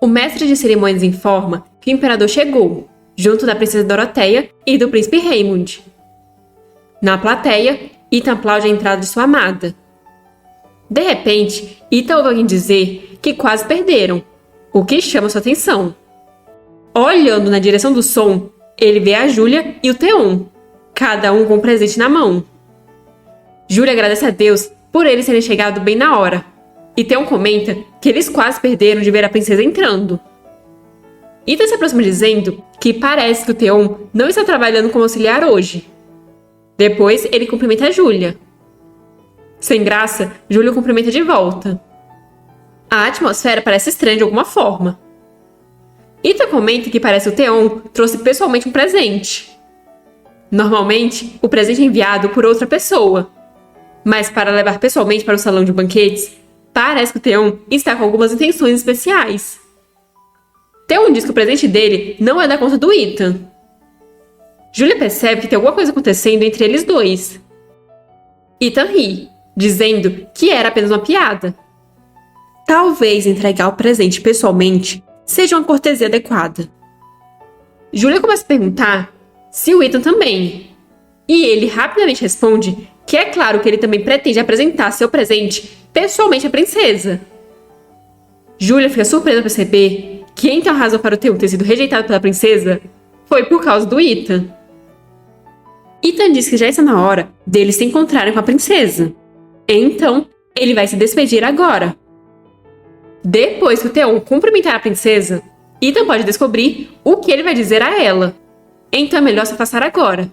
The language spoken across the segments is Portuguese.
o mestre de cerimônias informa que o imperador chegou, junto da princesa Doroteia e do príncipe Raymond. Na plateia, Ethan aplaude a entrada de sua amada. De repente, Ethan ouve alguém dizer que quase perderam, o que chama sua atenção. Olhando na direção do som, ele vê a Júlia e o Theon, cada um com um presente na mão. Júlia agradece a Deus por eles terem chegado bem na hora, e Theon comenta que eles quase perderam de ver a princesa entrando. Ethan se aproxima dizendo que parece que o Theon não está trabalhando como auxiliar hoje. Depois, ele cumprimenta a Júlia. Sem graça, Júlia o cumprimenta de volta. A atmosfera parece estranha de alguma forma. Ethan comenta que parece que o Theon trouxe pessoalmente um presente. Normalmente, o presente é enviado por outra pessoa. Mas para levar pessoalmente para o salão de banquetes, parece que o Theon está com algumas intenções especiais. Theon diz que o presente dele não é da conta do Ethan. Júlia percebe que tem alguma coisa acontecendo entre eles dois. Ethan ri, dizendo que era apenas uma piada. Talvez entregar o presente pessoalmente seja uma cortesia adequada. Júlia começa a perguntar se o Ethan também. E ele rapidamente responde que é claro que ele também pretende apresentar seu presente pessoalmente à princesa. Júlia fica surpresa ao perceber que então a razão para o Theon ter sido rejeitado pela princesa foi por causa do Ethan. Ethan diz que já está na hora deles se encontrarem com a princesa. Então, ele vai se despedir agora. Depois que o Theon cumprimentar a princesa, Ethan pode descobrir o que ele vai dizer a ela. Então é melhor se afastar agora.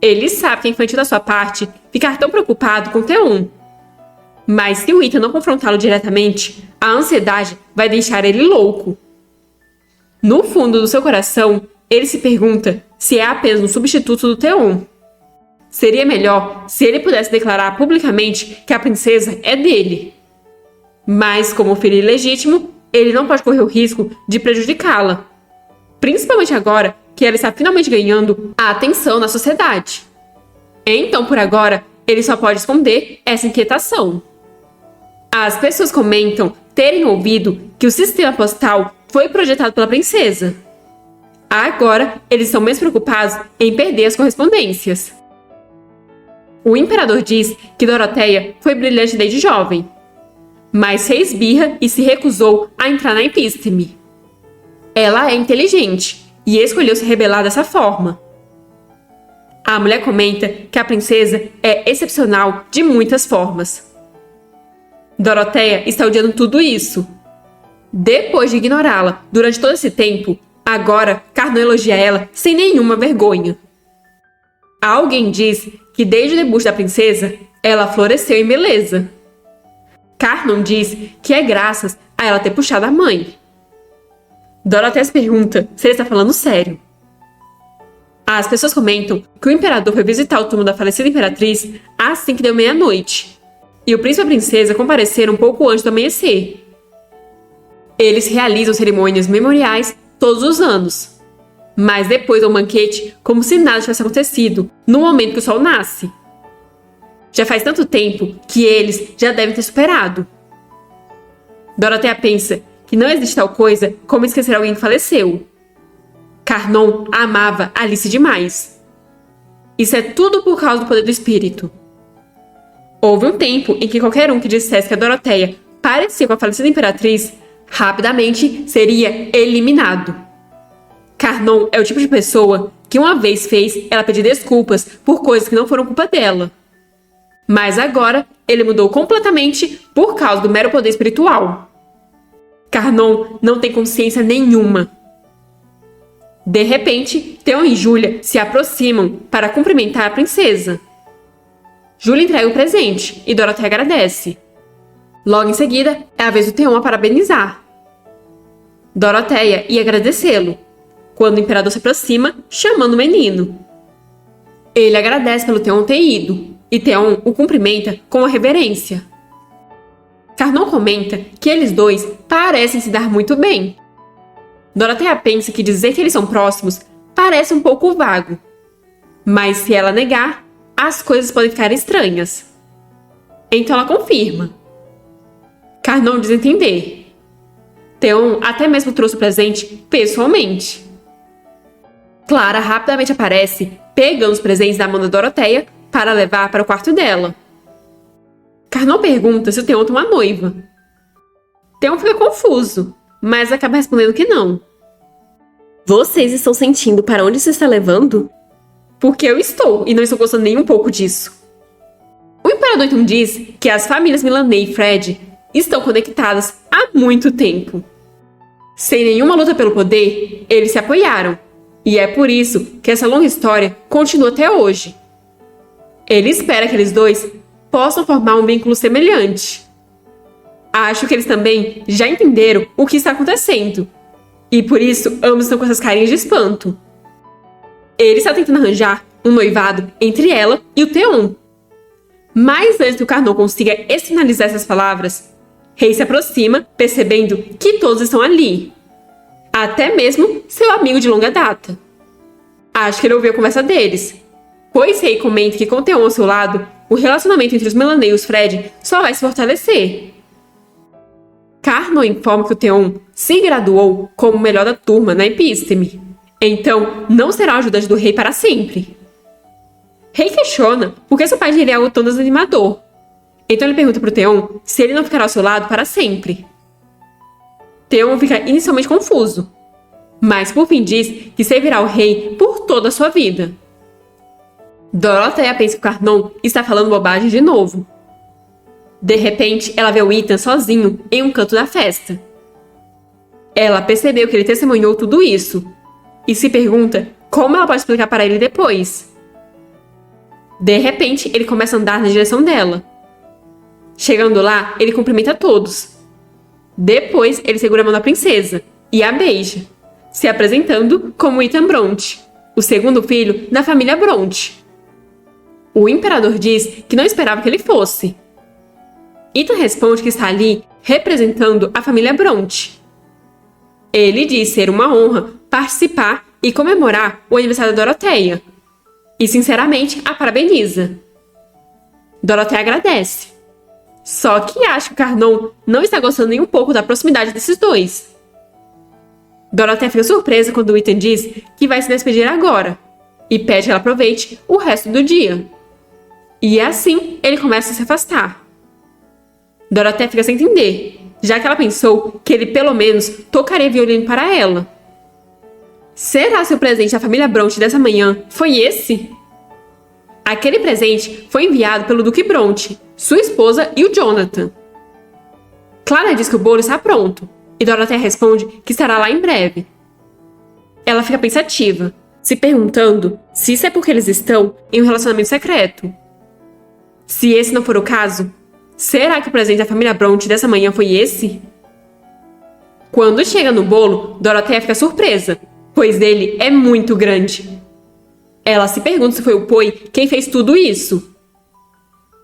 Ele sabe que é infantil da sua parte ficar tão preocupado com o Theon. Mas se o Ethan não confrontá-lo diretamente, a ansiedade vai deixar ele louco. No fundo do seu coração, ele se pergunta se é apenas um substituto do Theon. Seria melhor se ele pudesse declarar publicamente que a princesa é dele. Mas, como filho ilegítimo, ele não pode correr o risco de prejudicá-la. Principalmente agora que ela está finalmente ganhando a atenção na sociedade. Então, por agora, ele só pode esconder essa inquietação. As pessoas comentam terem ouvido que o sistema postal foi projetado pela princesa. Agora, eles estão menos preocupados em perder as correspondências. O imperador diz que Doroteia foi brilhante desde jovem, mas fez birra e se recusou a entrar na epísteme. Ela é inteligente e escolheu se rebelar dessa forma. A mulher comenta que a princesa é excepcional de muitas formas. Doroteia está odiando tudo isso. Depois de ignorá-la durante todo esse tempo, agora Carnon elogia ela sem nenhuma vergonha. Alguém diz que desde o debut da princesa, ela floresceu em beleza. Carnon diz que é graças a ela ter puxado a mãe. Doroteia se pergunta se ele está falando sério. As pessoas comentam que o imperador foi visitar o túmulo da falecida imperatriz assim que deu meia-noite, e o príncipe e a princesa compareceram um pouco antes do amanhecer. Eles realizam cerimônias memoriais todos os anos, mas depois dão um banquete como se nada tivesse acontecido no momento que o sol nasce. Já faz tanto tempo que eles já devem ter superado. Doroteia pensa que não existe tal coisa como esquecer alguém que faleceu. Carnon amava Alice demais. Isso é tudo por causa do poder do espírito. Houve um tempo em que qualquer um que dissesse que a Doroteia parecia com a falecida imperatriz rapidamente seria eliminado. Carnon é o tipo de pessoa que uma vez fez ela pedir desculpas por coisas que não foram culpa dela. Mas agora ele mudou completamente por causa do mero poder espiritual. Carnon não tem consciência nenhuma. De repente, Theon e Júlia se aproximam para cumprimentar a princesa. Júlia entrega o presente e Doroteia agradece. Logo em seguida, é a vez do Theon a parabenizar. Doroteia ia agradecê-lo, quando o imperador se aproxima, chamando o menino. Ele agradece pelo Theon ter ido, e Theon o cumprimenta com a reverência. Carnon comenta que eles dois parecem se dar muito bem. Doroteia pensa que dizer que eles são próximos parece um pouco vago, mas se ela negar, as coisas podem ficar estranhas. Então ela confirma. Carnon diz entender. Theon até mesmo trouxe o presente pessoalmente. Clara rapidamente aparece, pegando os presentes da mão da Doroteia para levar para o quarto dela. Carnot pergunta se o Theon tem uma noiva. Theon fica confuso, mas acaba respondendo que não. Vocês estão sentindo para onde isso está levando? Porque eu estou, e não estou gostando nem um pouco disso. O Imperador então diz que as famílias Melané e Fred estão conectadas há muito tempo. Sem nenhuma luta pelo poder, eles se apoiaram. E é por isso que essa longa história continua até hoje. Ele espera que eles dois possam formar um vínculo semelhante. Acho que eles também já entenderam o que está acontecendo. E por isso ambos estão com essas carinhas de espanto. Ele está tentando arranjar um noivado entre ela e o Theon. Mas antes que o Carnot consiga externalizar essas palavras, Rei se aproxima, percebendo que todos estão ali. Até mesmo seu amigo de longa data. Acho que ele ouviu a conversa deles, pois Rei comenta que com Theon ao seu lado, o relacionamento entre os Melané e os Fred só vai se fortalecer. Carnot informa que o Theon se graduou como o melhor da turma na Episteme, então não será o ajudante do Rei para sempre. Rei questiona por que seu pai diria algo tão desanimador. Então ele pergunta para o Theon se ele não ficará ao seu lado para sempre. Theon fica inicialmente confuso, mas por fim diz que servirá o rei por toda a sua vida. Dorothea pensa que o Carnot está falando bobagem de novo. De repente, ela vê o Ethan sozinho em um canto da festa. Ela percebeu que ele testemunhou tudo isso e se pergunta como ela pode explicar para ele depois. De repente, ele começa a andar na direção dela. Chegando lá, ele cumprimenta todos. Depois, ele segura a mão da princesa e a beija, se apresentando como Ethan Bronte, o segundo filho da família Bronte. O imperador diz que não esperava que ele fosse. Ethan responde que está ali representando a família Bronte. Ele diz ser uma honra participar e comemorar o aniversário da Doroteia. E, sinceramente, a parabeniza. Doroteia agradece. Só que acha que o Carnot não está gostando nem um pouco da proximidade desses dois. Doroteia fica surpresa quando o Ethan diz que vai se despedir agora e pede que ela aproveite o resto do dia. E assim, ele começa a se afastar. Doroteia fica sem entender, já que ela pensou que ele pelo menos tocaria violino para ela. Será que o presente da família Bronte dessa manhã foi esse? Aquele presente foi enviado pelo Duque Bronte, sua esposa e o Jonathan. Clara diz que o bolo está pronto, e Dorothea responde que estará lá em breve. Ela fica pensativa, se perguntando se isso é porque eles estão em um relacionamento secreto. Se esse não for o caso, será que o presente da família Bronte dessa manhã foi esse? Quando chega no bolo, Dorothea fica surpresa, pois ele é muito grande. Ela se pergunta se foi o Poi quem fez tudo isso.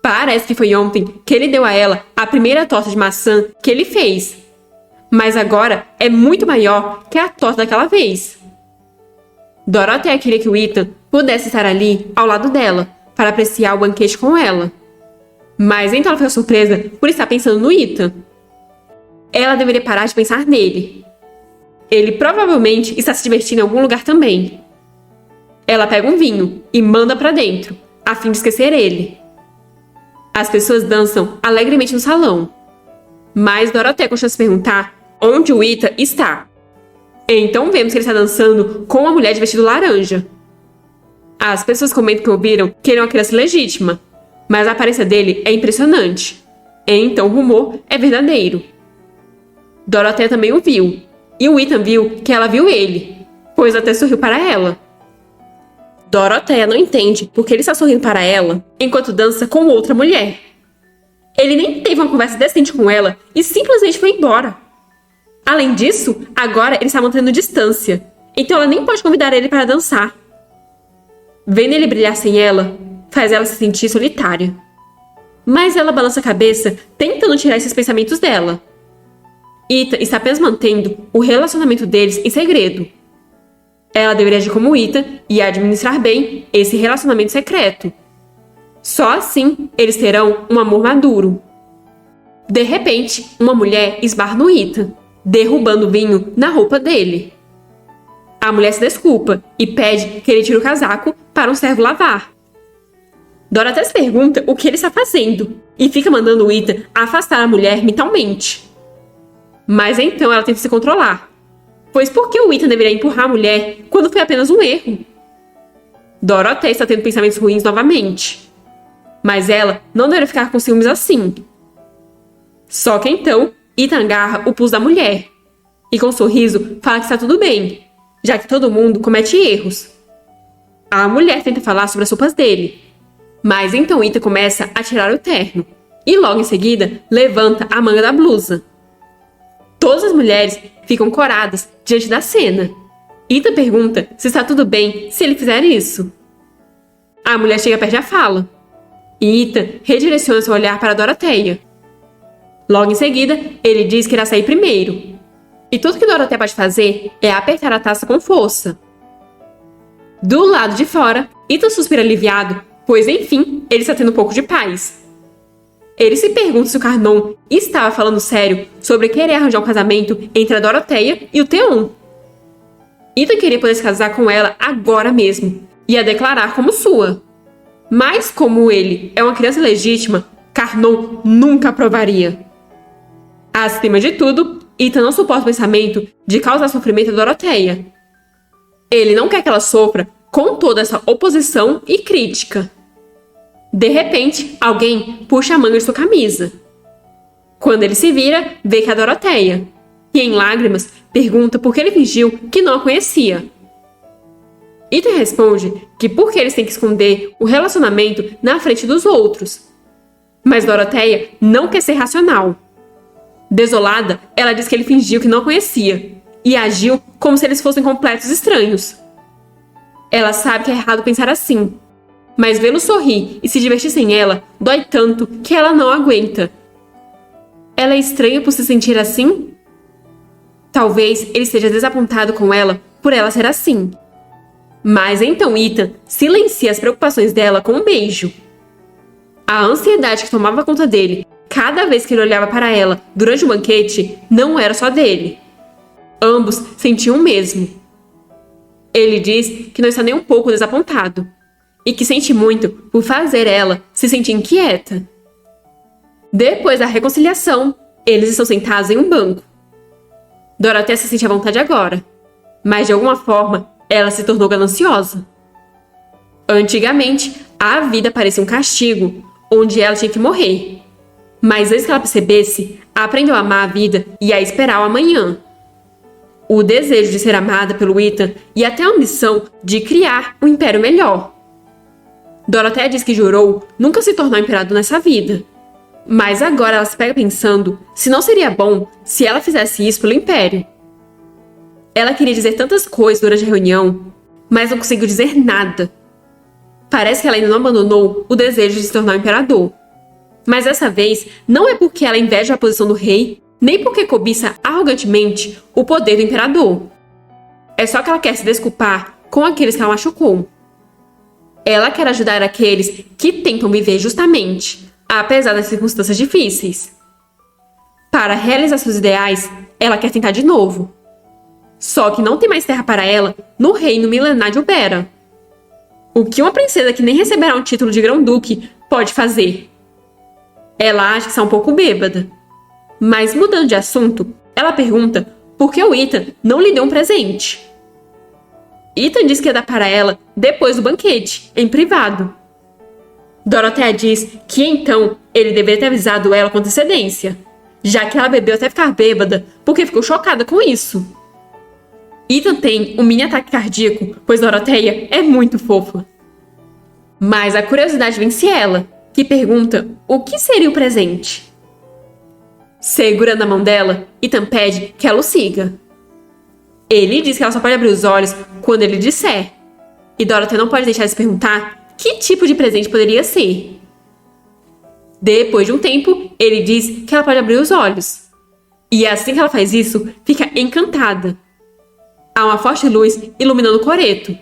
Parece que foi ontem que ele deu a ela a primeira torta de maçã que ele fez. Mas agora é muito maior que a torta daquela vez. Dorothea queria que o Ethan pudesse estar ali ao lado dela para apreciar o banquete com ela. Mas então ela fica surpresa por estar pensando no Ethan. Ela deveria parar de pensar nele. Ele provavelmente está se divertindo em algum lugar também. Ela pega um vinho e manda para dentro, a fim de esquecer ele. As pessoas dançam alegremente no salão. Mas Dorothea continua a se perguntar onde o Ethan está. Então vemos que ele está dançando com uma mulher de vestido laranja. As pessoas comentam que ouviram que ele é uma criança legítima, mas a aparência dele é impressionante. Então o rumor é verdadeiro. Dorothea também o viu, e o Ethan viu que ela viu ele, pois até sorriu para ela. Dorothea não entende porque ele está sorrindo para ela enquanto dança com outra mulher. Ele nem teve uma conversa decente com ela e simplesmente foi embora. Além disso, agora ele está mantendo distância, então ela nem pode convidar ele para dançar. Vendo ele brilhar sem ela, faz ela se sentir solitária. Mas ela balança a cabeça, tentando tirar esses pensamentos dela. Ethan está apenas mantendo o relacionamento deles em segredo. Ela deveria agir como Ethan e administrar bem esse relacionamento secreto. Só assim eles terão um amor maduro. De repente, uma mulher esbarra no Ethan. derrubando o vinho na roupa dele. A mulher se desculpa e pede que ele tire o casaco para um servo lavar. Dorothea se pergunta o que ele está fazendo e fica mandando o Ethan afastar a mulher mentalmente. Mas então ela tenta se controlar, pois por que o Ethan deveria empurrar a mulher quando foi apenas um erro? Dorothea está tendo pensamentos ruins novamente, mas ela não deveria ficar com ciúmes assim. Só que então Ethan agarra o pulso da mulher e com um sorriso fala que está tudo bem, já que todo mundo comete erros. A mulher tenta falar sobre as roupas dele, mas então Ethan começa a tirar o terno e logo em seguida levanta a manga da blusa. Todas as mulheres ficam coradas diante da cena. Ethan pergunta se está tudo bem se ele fizer isso. A mulher chega perto e a fala, e Ethan redireciona seu olhar para Dorothea. Logo em seguida, ele diz que irá sair primeiro. E tudo que Dorothea pode fazer é apertar a taça com força. Do lado de fora, Ethan suspira aliviado, pois enfim, ele está tendo um pouco de paz. Ele se pergunta se o Carnon estava falando sério sobre querer arranjar um casamento entre a Dorothea e o Theon. Ethan queria poder se casar com ela agora mesmo e a declarar como sua. Mas como ele é uma criança legítima, Carnon nunca aprovaria. Acima de tudo, Ethan não suporta o pensamento de causar sofrimento a Dorothea. Ele não quer que ela sofra com toda essa oposição e crítica. De repente, alguém puxa a manga de sua camisa. Quando ele se vira, vê que é a Dorothea, e em lágrimas pergunta por que ele fingiu que não a conhecia. Ethan responde que porque eles têm que esconder o relacionamento na frente dos outros. Mas Dorothea não quer ser racional. Desolada, ela diz que ele fingiu que não a conhecia e agiu como se eles fossem completos estranhos. Ela sabe que é errado pensar assim, mas vê-lo sorrir e se divertir sem ela dói tanto que ela não aguenta. Ela é estranha por se sentir assim? Talvez ele esteja desapontado com ela por ela ser assim. Mas então Ethan silencia as preocupações dela com um beijo. A ansiedade que tomava conta dele cada vez que ele olhava para ela durante o banquete não era só dele. Ambos sentiam o mesmo. Ele diz que não está nem um pouco desapontado e que sente muito por fazer ela se sentir inquieta. Depois da reconciliação, eles estão sentados em um banco. Dorothea se sente à vontade agora, mas de alguma forma ela se tornou gananciosa. Antigamente, a vida parecia um castigo, onde ela tinha que morrer. Mas antes que ela percebesse, aprendeu a amar a vida e a esperar o amanhã. O desejo de ser amada pelo Ethan e até a ambição de criar um império melhor. Dorothea diz que jurou nunca se tornar imperador nessa vida. Mas agora ela se pega pensando se não seria bom se ela fizesse isso pelo império. Ela queria dizer tantas coisas durante a reunião, mas não conseguiu dizer nada. Parece que ela ainda não abandonou o desejo de se tornar um imperador. Mas dessa vez, não é porque ela inveja a posição do rei, nem porque cobiça arrogantemente o poder do imperador. É só que ela quer se desculpar com aqueles que ela machucou. Ela quer ajudar aqueles que tentam viver justamente, apesar das circunstâncias difíceis. Para realizar seus ideais, ela quer tentar de novo. Só que não tem mais terra para ela no reino milenar de Ubera. O que uma princesa que nem receberá um título de grão-duque pode fazer? Ela acha que está um pouco bêbada. Mas mudando de assunto, ela pergunta por que o Ethan não lhe deu um presente. Ethan diz que ia dar para ela depois do banquete, em privado. Dorothea diz que então ele deveria ter avisado ela com antecedência, já que ela bebeu até ficar bêbada porque ficou chocada com isso. Ethan tem um mini ataque cardíaco, pois Dorothea é muito fofa. Mas a curiosidade vence ela, que pergunta o que seria o presente. Segurando a mão dela, Ethan pede que ela o siga. Ele diz que ela só pode abrir os olhos quando ele disser, e Dorothea não pode deixar de se perguntar que tipo de presente poderia ser. Depois de um tempo, ele diz que ela pode abrir os olhos. E assim que ela faz isso, fica encantada. Há uma forte luz iluminando o coreto,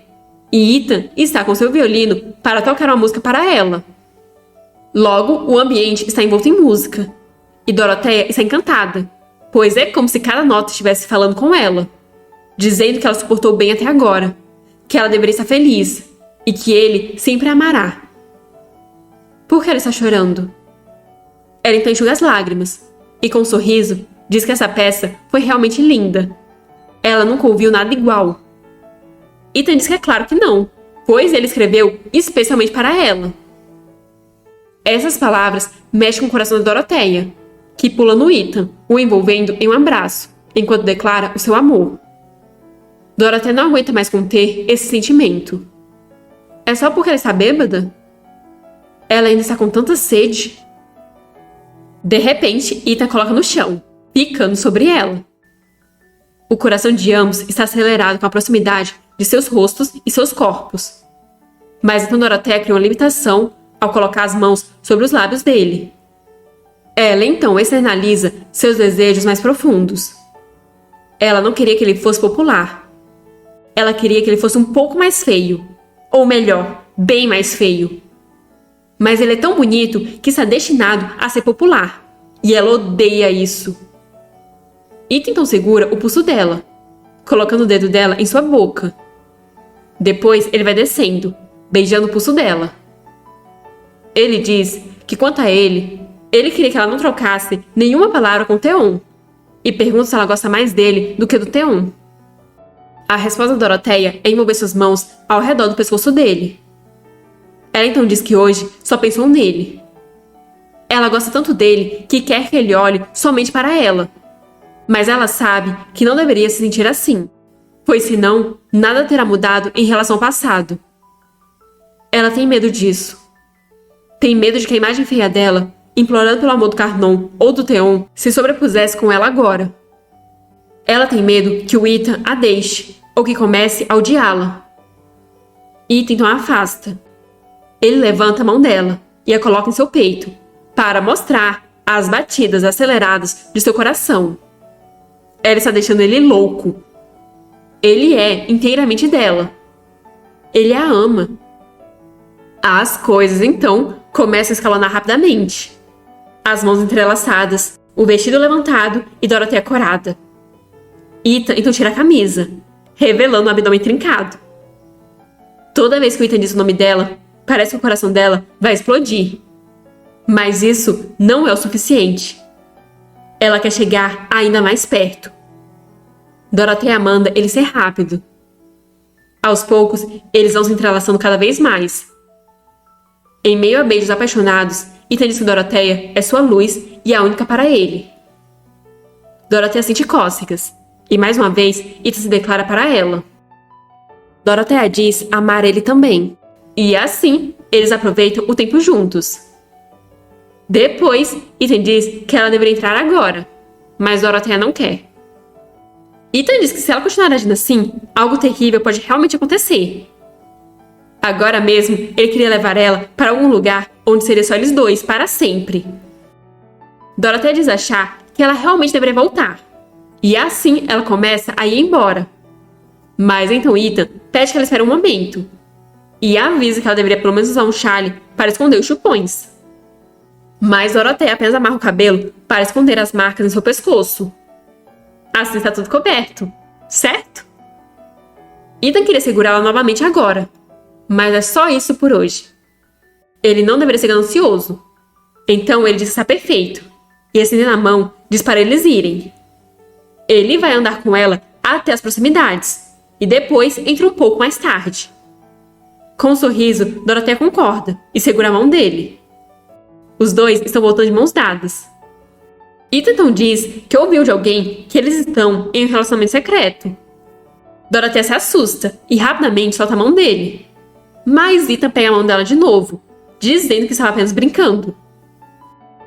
e Ethan está com seu violino para tocar uma música para ela. Logo, o ambiente está envolto em música, e Dorothea está encantada. pois é como se cada nota estivesse falando com ela, dizendo que ela se portou bem até agora, que ela deveria estar feliz e que ele sempre a amará. Por que ela está chorando? Ela então enxuga as lágrimas e, com um sorriso, diz que essa peça foi realmente linda. Ela nunca ouviu nada igual. Ethan diz que é claro que não, pois ele escreveu especialmente para ela. Essas palavras mexem com o coração da Doroteia, que pula no Ethan, o envolvendo em um abraço, enquanto declara o seu amor. Doroteia não aguenta mais conter esse sentimento. É só porque ela está bêbada? Ela ainda está com tanta sede. De repente, Ethan coloca no chão, picando sobre ela. O coração de ambos está acelerado com a proximidade de seus rostos e seus corpos. Mas então Doroteia cria uma limitação ao colocar as mãos sobre os lábios dele. Ela então externaliza seus desejos mais profundos. Ela não queria que ele fosse popular. Ela queria que ele fosse um pouco mais feio. Ou melhor, bem mais feio. Mas ele é tão bonito que está destinado a ser popular. E ela odeia isso. Ethan então segura o pulso dela, colocando o dedo dela em sua boca. Depois ele vai descendo, beijando o pulso dela. Ele diz que quanto a ele queria que ela não trocasse nenhuma palavra com Theon, e pergunta se ela gosta mais dele do que do Theon. A resposta da Doroteia é envolver suas mãos ao redor do pescoço dele. Ela então diz que hoje só pensou nele. Ela gosta tanto dele que quer que ele olhe somente para ela. Mas ela sabe que não deveria se sentir assim, pois senão nada terá mudado em relação ao passado. Ela tem medo disso. Tem medo de que a imagem feia dela, implorando pelo amor do Carnon ou do Theon, se sobrepusesse com ela agora. Ela tem medo que o Ethan a deixe, ou que comece a odiá-la. Ethan então a afasta. Ele levanta a mão dela e a coloca em seu peito, para mostrar as batidas aceleradas de seu coração. Ela está deixando ele louco. Ele é inteiramente dela. Ele a ama. As coisas, então, começam a escalonar rapidamente. As mãos entrelaçadas, o vestido levantado e Doroteia corada. Ethan então tira a camisa, revelando o abdômen trincado. Toda vez que o Ethan diz o nome dela, parece que o coração dela vai explodir. Mas isso não é o suficiente. Ela quer chegar ainda mais perto. Doroteia manda ele ser rápido. Aos poucos, eles vão se entrelaçando cada vez mais. Em meio a beijos apaixonados, Ethan diz que Doroteia é sua luz e a única para ele. Doroteia sente cócegas, e mais uma vez, Ethan se declara para ela. Doroteia diz amar ele também, e assim, eles aproveitam o tempo juntos. Depois, Ethan diz que ela deveria entrar agora, mas Doroteia não quer. Ethan diz que se ela continuar agindo assim, algo terrível pode realmente acontecer. Agora mesmo, ele queria levar ela para algum lugar onde seria só eles dois, para sempre. Doroteia diz achar que ela realmente deveria voltar. E assim, ela começa a ir embora. Mas então Ethan pede que ela espere um momento. E avisa que ela deveria pelo menos usar um chale para esconder os chupões. Mas Doroteia apenas amarra o cabelo para esconder as marcas em seu pescoço. Assim está tudo coberto, certo? Ethan queria segurá-la novamente agora. Mas é só isso por hoje. Ele não deveria ser ganancioso. Então ele diz que está perfeito. E estendendo a mão, diz para eles irem. Ele vai andar com ela até as proximidades. E depois entra um pouco mais tarde. Com um sorriso, Doroteia concorda e segura a mão dele. Os dois estão voltando de mãos dadas. Ethan então diz que ouviu de alguém que eles estão em um relacionamento secreto. Doroteia se assusta e rapidamente solta a mão dele. Mas Ethan pega a mão dela de novo, dizendo que estava apenas brincando.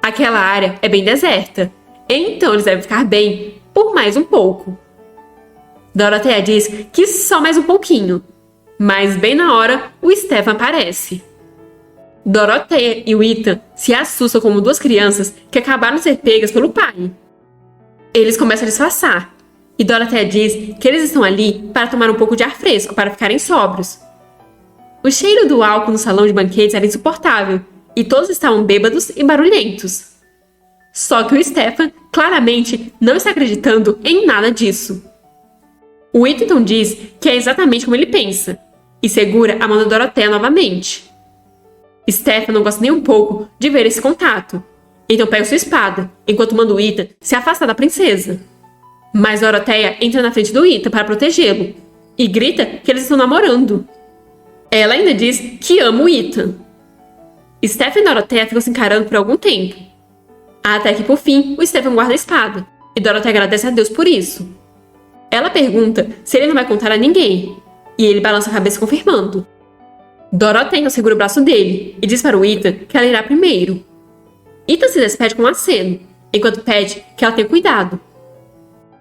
Aquela área é bem deserta, então eles devem ficar bem por mais um pouco. Doroteia diz que só mais um pouquinho, mas bem na hora o Stefan aparece. Doroteia e o Ethan se assustam como duas crianças que acabaram de ser pegas pelo pai. Eles começam a disfarçar, e Doroteia diz que eles estão ali para tomar um pouco de ar fresco para ficarem sóbrios. O cheiro do álcool no salão de banquetes era insuportável, e todos estavam bêbados e barulhentos. Só que o Stefan claramente não está acreditando em nada disso. O Ethan então diz que é exatamente como ele pensa e segura a mão da Doroteia novamente. Stefan não gosta nem um pouco de ver esse contato, então pega sua espada, enquanto manda o Ethan se afastar da princesa. Mas Doroteia entra na frente do Ethan para protegê-lo e grita que eles estão namorando. Ela ainda diz que ama o Ethan. Stefan e Doroteia ficam se encarando por algum tempo. Até que, por fim, o Stefan guarda a espada, e Doroteia agradece a Deus por isso. Ela pergunta se ele não vai contar a ninguém, e ele balança a cabeça confirmando. Doroteia então segura o braço dele e diz para o Ethan que ela irá primeiro. Ethan se despede com um aceno, enquanto pede que ela tenha cuidado.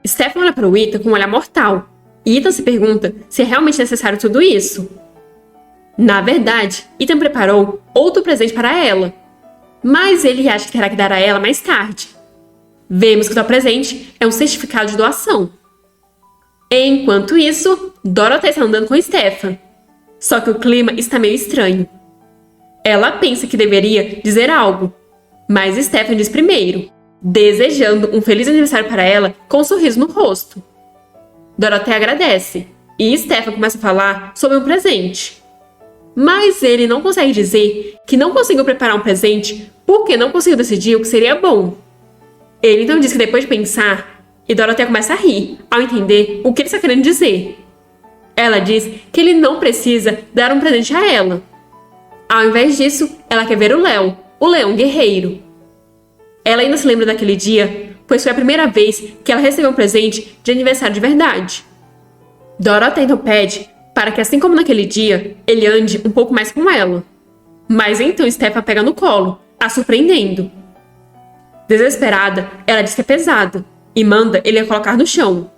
Stefan olha para o Ethan com um olhar mortal, e Ethan se pergunta se é realmente necessário tudo isso. Na verdade, Ethan preparou outro presente para ela, mas ele acha que terá que dar a ela mais tarde. Vemos que o tal presente é um certificado de doação. Enquanto isso, Doroteia está andando com Stefan, só que o clima está meio estranho. Ela pensa que deveria dizer algo, mas Stefan diz primeiro, desejando um feliz aniversário para ela com um sorriso no rosto. Doroteia agradece, e Stefan começa a falar sobre um presente. Mas ele não consegue dizer que não conseguiu preparar um presente porque não conseguiu decidir o que seria bom. Ele então diz que depois de pensar, e Doroteia começa a rir ao entender o que ele está querendo dizer. Ela diz que ele não precisa dar um presente a ela. Ao invés disso, ela quer ver o leão guerreiro. Ela ainda se lembra daquele dia, pois foi a primeira vez que ela recebeu um presente de aniversário de verdade. Doroteia então pede para que, assim como naquele dia, ele ande um pouco mais com ela. Mas então Stefan pega no colo, a surpreendendo. Desesperada, ela diz que é pesado e manda ele a colocar no chão.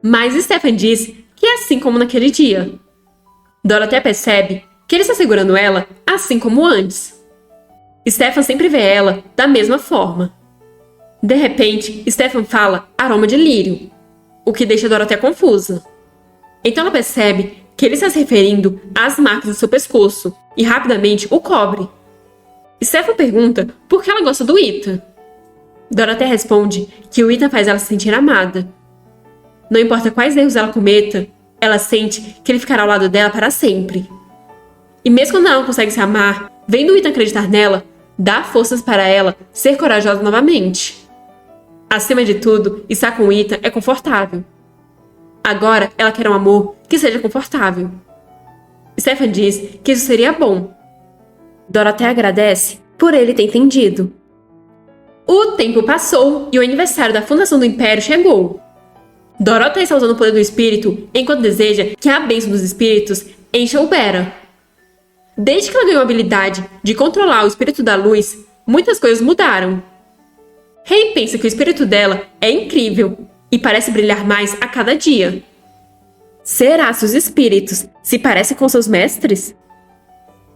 Mas Stefan diz que é assim como naquele dia. Doroteia percebe que ele está segurando ela assim como antes. Stefan sempre vê ela da mesma forma. De repente, Stefan fala aroma de lírio, o que deixa Doroteia confusa. Então ela percebe que ele está se referindo às marcas do seu pescoço e rapidamente o cobre. Stefan pergunta por que ela gosta do Ethan. Doroteia responde que o Ethan faz ela se sentir amada. Não importa quais erros ela cometa, ela sente que ele ficará ao lado dela para sempre. E mesmo quando ela não consegue se amar, vendo o Ethan acreditar nela, dá forças para ela ser corajosa novamente. Acima de tudo, estar com o Ethan é confortável. Agora, ela quer um amor que seja confortável. Stefan diz que isso seria bom. Doroteia agradece por ele ter entendido. O tempo passou e o aniversário da fundação do Império chegou. Doroteia está usando o poder do espírito enquanto deseja que a bênção dos espíritos encha o Bera. Desde que ela ganhou a habilidade de controlar o espírito da luz, muitas coisas mudaram. Rei pensa que o espírito dela é incrível e parece brilhar mais a cada dia. Será se os espíritos se parecem com seus mestres?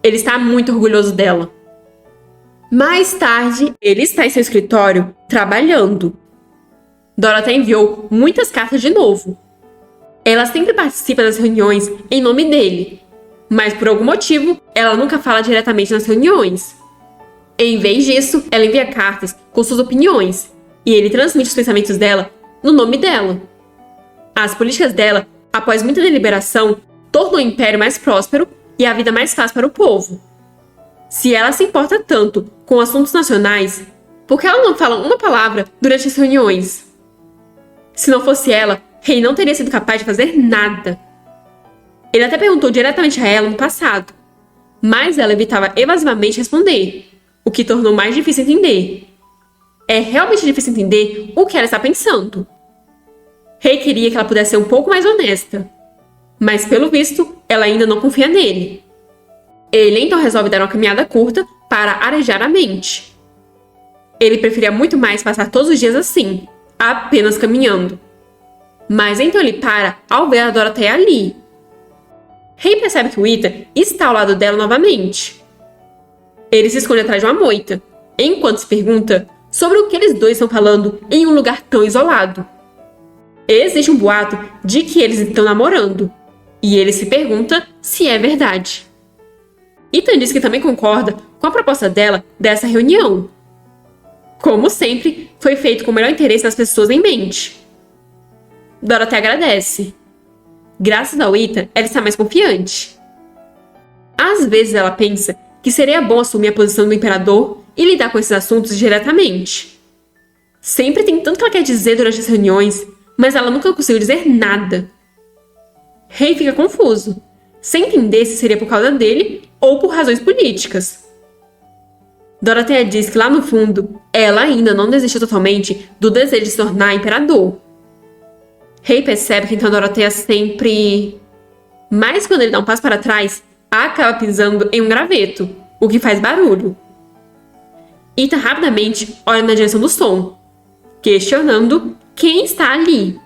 Ele está muito orgulhoso dela. Mais tarde, ele está em seu escritório, trabalhando. Doroteia enviou muitas cartas de novo. Ela sempre participa das reuniões em nome dele, mas por algum motivo, ela nunca fala diretamente nas reuniões. Em vez disso, ela envia cartas com suas opiniões, e ele transmite os pensamentos dela no nome dela. As políticas dela, após muita deliberação, tornam o império mais próspero e a vida mais fácil para o povo. Se ela se importa tanto com assuntos nacionais, por que ela não fala uma palavra durante as reuniões? Se não fosse ela, Rei não teria sido capaz de fazer nada. Ele até perguntou diretamente a ela no passado, mas ela evitava evasivamente responder, o que tornou mais difícil entender. É realmente difícil entender o que ela está pensando. Rei queria que ela pudesse ser um pouco mais honesta, mas pelo visto, ela ainda não confia nele. Ele então resolve dar uma caminhada curta para arejar a mente. Ele preferia muito mais passar todos os dias assim, apenas caminhando. Mas então ele para ao ver a Doroteia ali. Rei percebe que o Ethan está ao lado dela novamente. Ele se esconde atrás de uma moita, enquanto se pergunta sobre o que eles dois estão falando em um lugar tão isolado. Existe um boato de que eles estão namorando, e ele se pergunta se é verdade. Ethan diz que também concorda com a proposta dela dessa reunião. Como sempre, foi feito com o melhor interesse das pessoas em mente. Dorothea agradece. Graças ao Ethan, ela está mais confiante. Às vezes ela pensa que seria bom assumir a posição do imperador e lidar com esses assuntos diretamente. Sempre tem tanto que ela quer dizer durante as reuniões, mas ela nunca conseguiu dizer nada. Rei fica confuso, sem entender se seria por causa dele ou por razões políticas. Dorothea diz que lá no fundo, ela ainda não desistiu totalmente do desejo de se tornar imperador. Rei percebe que então Dorothea sempre... Mas quando ele dá um passo para trás, acaba pisando em um graveto, o que faz barulho. Ethan rapidamente olha na direção do som, questionando quem está ali.